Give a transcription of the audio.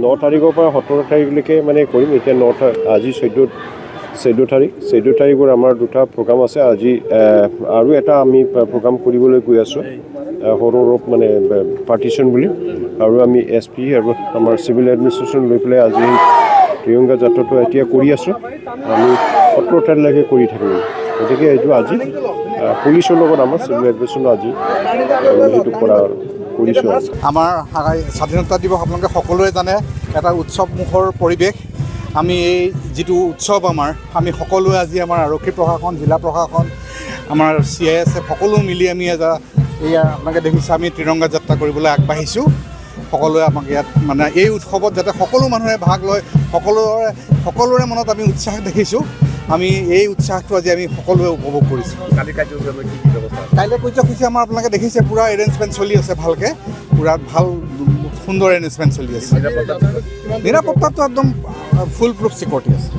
9 তাৰিখৰ পৰা 17 তাৰিখলৈকে মানে কৰিম। এতিয়া আজি 14 তাৰিখৰ আমাৰ 2টা প্ৰগ্ৰাম আছে। আজি আৰু এটা আমি প্ৰগ্ৰাম কৰিবলৈ গৈ আছোঁ সৰু মানে পাৰ্টিশ্যন বুলি, আৰু আমি SP আৰু আমাৰ চিভিল এডমিনিষ্ট্ৰেশ্যন লৈ পেলাই আজি ত্ৰিৰংগা যাত্ৰাটো এতিয়া কৰি আছোঁ। আমি 17 তাৰিখলৈকে কৰি থাকিম। গতিকে এইটো আজি পুলিচৰ লগত আমাৰ চিভিল এডমিনিষ্ট্ৰেশ্যন আজি সেইটো কৰিছোঁ। আমাৰ স্বাধীনতা দিৱস আপোনালোকে সকলোৱে জানে, এটা উৎসৱমুখৰ পৰিৱেশ। আমি এই যিটো উৎসৱ আমি সকলোৱে আজি আমাৰ আৰক্ষী প্ৰশাসন, জিলা প্ৰশাসন, আমাৰ CISF সকলো মিলি আমি এয়া আপোনালোকে দেখিছে আমি ত্ৰিৰংগা যাত্ৰা কৰিবলৈ আগবাঢ়িছোঁ। সকলোৱে আমাক ইয়াত মানে এই উৎসৱত যাতে সকলো মানুহে ভাগ লয়, সকলোৰে মনত আমি উৎসাহ দেখিছোঁ। আমি এই উৎসাহটো আজি আমি সকলোৱে উপভোগ কৰিছোঁ। কাইলৈ কাৰ্যসূচী আমাৰ আপোনালোকে দেখিছে পূৰা এৰেঞ্জমেণ্ট চলি আছে, ভালকৈ পূৰা ভাল সুন্দৰ এৰেঞ্জমেণ্ট চলি আছে। নিৰাপত্তাটো একদম ফুল প্ৰুফ চিকিউৰিটি আছে।